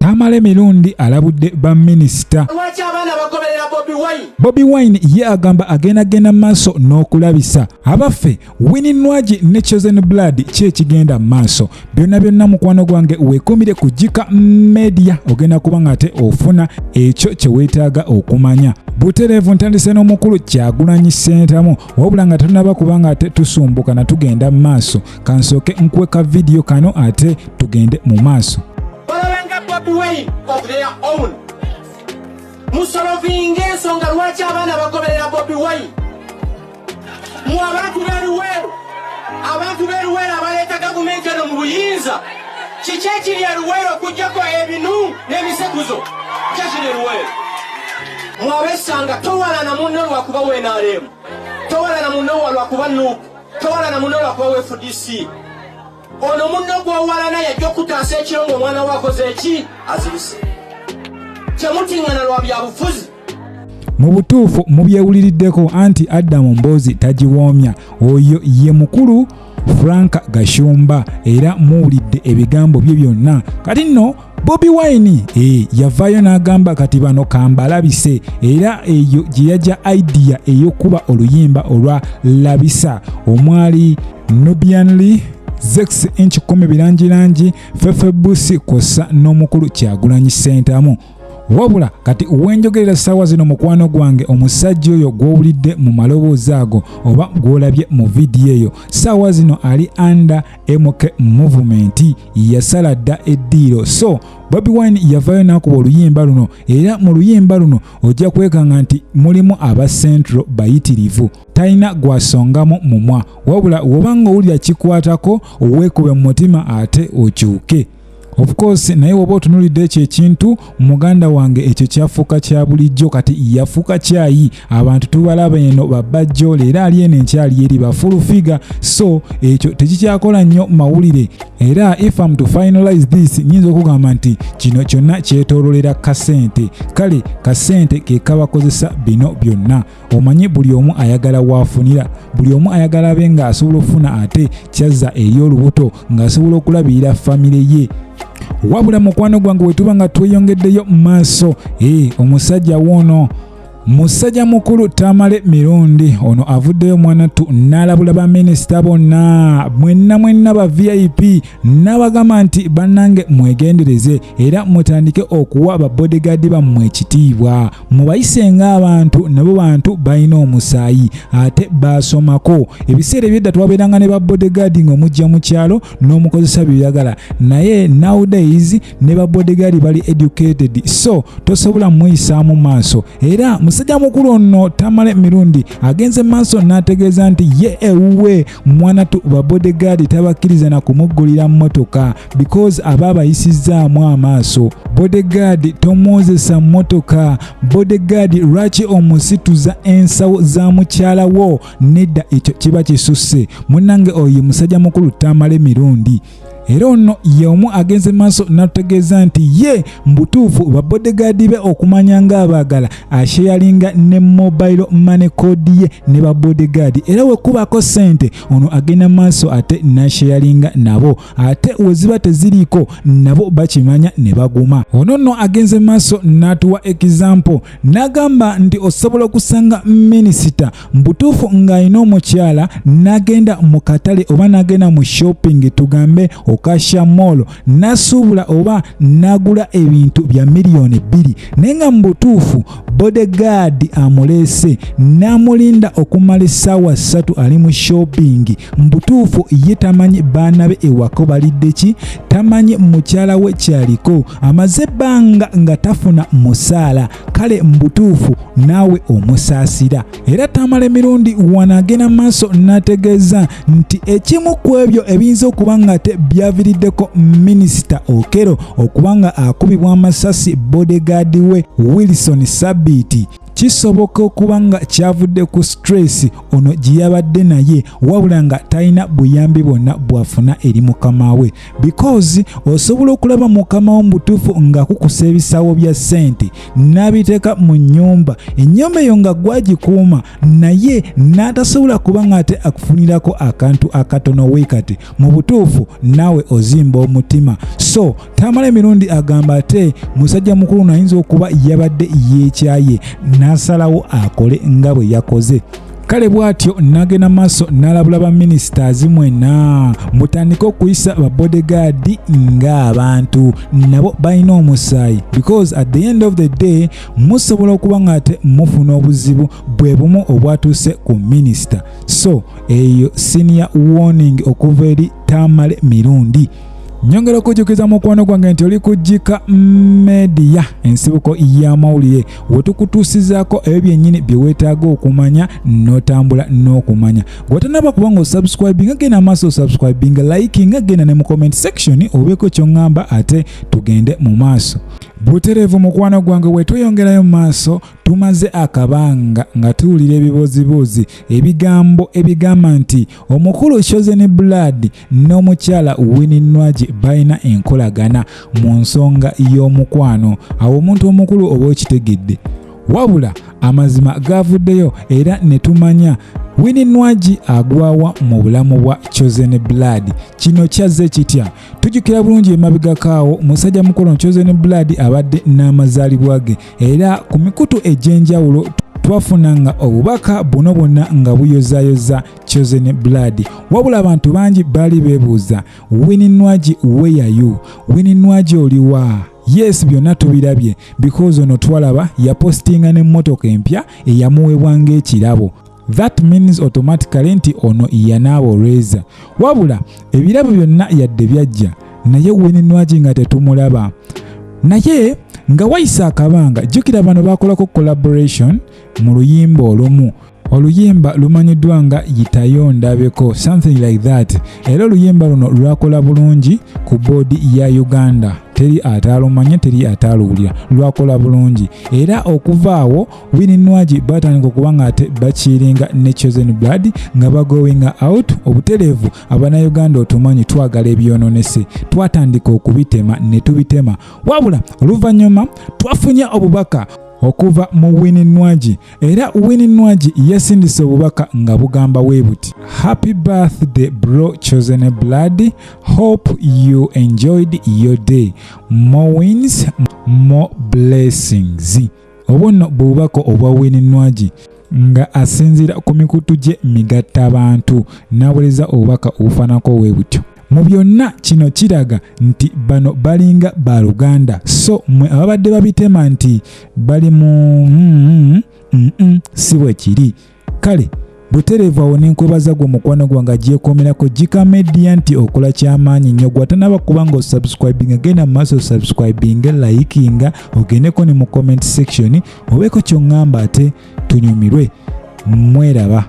Tamale mirundi alabudde ba minisita. Bobi Wine ye agamba agenda maaso n'okulabisa abaffe Nwagi ne Chosen Blood kyekigenda maaso byonna mukwano gwange weekumire ku KIKA media ogenda kubanga ate ofuna ekyo kye weetaaga okumanya. Butereevu ntandise n'omukulu Kyagulanyi Ssentamu wabula nga tunaba kubanga ate tusumbuka na tugenda maaso kansooke nkweka video kano ate tugende mu maaso. Musolovinge ensonga lwaki abaana bagoberera Bobi Wine. Mu abantu b'eruweero abaleeta gavumenti eno mu buyinza kiki ekiri eruweero okuggyako ebinu n'emisekuzo kyekiri eruweero. Mu abessanga towalana munno lwakuba WNRM, towalana munno lwakuba NUP, towalana munno lwakuba FDC. Ono munno gw'owalana yajja okutaasa ekiro ng'omwana we akoze eki azibise. Mu butuufu mubyewuliriddeko anti Adamu Mboozi tagiwoomya oyo ye mukulu Frank Gashumba era muwulidde ebigambo bye byonna. Kati nno Bobi Wine yavaayo n'agamba kati bano kambalabise era eyo gye yajja idea ey'okuba oluyimba olwa labisa omwali Nubianly Zex inch 10 birangirangi Fefebusi kosa n'omukulu Kyagulanyi Ssentamu. Wabula kati uwenjogerera sawa zino mukwano gwange omusajja oyo gw'owulidde mu maloboozi ago oba gw'olabye mu vidiyo eyo sawa zino ali under MK movement yasala dda eddiiro. So Bobi Wine yavaayo n'akuba oluyimba luno era mu luyimba luno ojja kwekanga nti mulimu aba Central bayitirivu talina gwasongamu mumwa wabula wobanga owulira kikwatako oweekube mu mutima ate okyuke. Of course naye woba otunulidde ekyo ekintu muganda wange ekyo kyafuuka kya bulijjo kati yafuuka kyayi abantu tubalaba eno babajjo leero ali eno enkyali eri bafulu figa so ekyo tekikyakola nnyo mawulire era if I'm to finalize this nyinza okugamba nti kino kyonna kyetoololera kasente kale kasente ke kabakozesa bino byonna omanyi buli omu ayagala waafunira buli omu ayagala abe nga asobola okufuna ate kyazza eri olubuto ng'asobola okulabirira famire ye. Wabula mukwano gwange wetuba nga tweyongeddeyo mu maaso omusajja woono musajja mukulu Tamale mirundi ono avuddeyo mwanatu n'alabula ba minisita bonna mwenna ba VIP n'abagamba nti bannange mwegendereze era mutandike okuwa ba bodyguard bammwe ekitiibwa mubayisenga abantu nabo bantu balina omusaayi ate basomako ebiseera ebyedda twabeeranga ne ba bodyguard ng'omujja mu kyalo n'omukozesa byeyagala naye nowadays ne ba bodyguard bali educated so tosobola muyisaamu maaso era musajja mukulu ono Tamale mirundi agenze maaso n'ategeeza nti ye ewuwe mwanatu ba bodyguard tabakkiriza na kumuggulira mmotoka because aba abayisizaamu amaaso. Bodyguard tomwozesa mmotoka, bodyguard lwaki omusituza ensawo za mukyala wo nedda ekyo kiba kisusse. Munnange oyo musajja mukulu Tamale mirundi era ono ye omu agenze maaso n'atutegeeza nti ye mbutuufu ba bodyguard be okumanya ng'abaagala asharinga ne mobile money code ye ne ba bodyguard era wekubako sente ono agenda maaso ate nasharinga nabo ate weziba teziriiko nabo bakimanya ne baguma. Ono nno agenze maaso n'atuwa example n'agamba nti osobola okusanga minisita mbutuufu ng'alina omukyala n'agenda mu katale oba n'agenda mu shopping tugambe okasha mall nasuubula oba nagula ebintu bya miliyoni 2 naye nga mu butuufu bodyguard amuleese n'amulinda okumala essaawa 3 ali mu shopping. Mu butuufu ye tamanyi baana be ewako balidde ki tamanyi mukyala we kyaliko amaze ebbanga nga tafuna musaala kale mu butuufu naawe omusaasira. Era Tamale mirundi wanagenda maaso n'ategeeza nti ekimu ku ebyo ebiyinza okuba nga te byaviriddeko minisita Okero okubanga akubibwa amasasi bodyguard we Wilson Sabiti kisoboka okuba nga kyavudde ku stress ono gye yabadde naye wabula nga talina buyambi bwonna bwafuna eri mukama we, because osobola okulaba mukama wo mu butuufu nga kukusa ebisawo bya ssente n'abiteeka mu nnyumba, ennyumba eyo nga gwagikuuma naye n'atasobola kuba nga ate akufunirako akantu akatono weekati, mu butuufu naawe ozimba omutima. So Tamale mirundi agamba ate musajja mukulu nayinza okuba yabadde yeekyaye n'asalawo akole nga bwe yakoze. Kale bw'atyo n'agenda maaso n'alabula ba ministers mwena mutandike okuyisa ba bodyguard ng'abantu nabo balina omusaayi, because at the end of the day musobola okuba nga ate mufuna obuzibu bwe bumu obwatuuse ku minisita. So eyo senior warning okuva eri Tamale mirundi. Nyongera okujjukiza mukwano gwange nti oli ku KIKA media, ensibuko y'amawulire wetukutuusizaako ebyo byennyini bye weetaaga okumanya n'otambula n'okumanya. Gwetanaba kubanga osubscribinga genda maaso osubscribinga, likinga genda ne mu comment section obeeko ky'oŋŋamba ate tugende mu maaso. Butereevu mukwano gwange wetweyongerayo mu maaso tumaze akabanga nga tuwulira ebibuuzibuuzi ebigambo ebigamba nti omukulu Chosen Blood n'omukyala Nwagi balina enkolagana mu nsonga y'omukwano. Awo omuntu omukulu oba okitegedde, wabula amazima gavuddeyo era ne tumanya Nwagi agwawa mu bulamu bwa Chosen Blood. Kino kyazze kitya? Tujjukira bulungi emabegakaawo musajja mukulu Chosen Blood abadde n'amazaalibwa ge, era ku mikutu egy'enjawulo twafunanga obubaka buno bwonna nga buyozaayoza Chosen Blood. Wabula abantu bangi baali beebuuza, Nwagi where are you? Nwagi oliwa? Yes, byonna tubirabye, because ono twalaba yapostinga n'emmotoka empya eyamuweebwa ng'ekirabo. That means automatically nti ono yanaaba olweza. Wabula ebirabo byonna yadde byajja naye Nwagi nga tetumulaba. Naye nga wayisa akabanga, jjukira bano bakolako collaboration mu luyimba olumu. Oluyimba lumanyiddwa nga Yitayo Ndabeko, something like that. Era oluyimba luno lwakola bulungi ku boodi ya Uganda. Teri atalumanya, teri ataluwulira, lwakola bulungi. Era okuva awo Nwagi batandika okuba nga ate bakiringa ne Chosen Blood nga bagowinga out. Obutereevu Abanayuganda otumanyi twagala ebyononese, twatandika okubitema ne tubitema. Wabula oluvannyuma twafunye obubaka okuva mu Nwagi, era Nwagi yasindise obubaka nga bugamba bwe buti: Happy birthday bro Chosen Blood, hope you enjoyed your day, more wins, more blessings. Obwo bubaka obwa Nwagi nga asinzira ku mikutu gye migatta abantu, n'awuliriza obubaka obufaanako bwe butyo. Mu byonna kino kiraga nti bano balinga baluganda. So mwe ababadde babitema nti bali mu si bwe kiri. Kale butereevu awo n'enkwebaza gwe mukwano gwange agyekomerako KIKA media nti okola ky'amaanyi nnyo. Gwatanaba kuba nga osubscribinga genda mu maaso osubscribinga, likinga, ogendeko ne mu comment section obeeko ky'oŋŋamba ate tunyumirwe. Mweraba.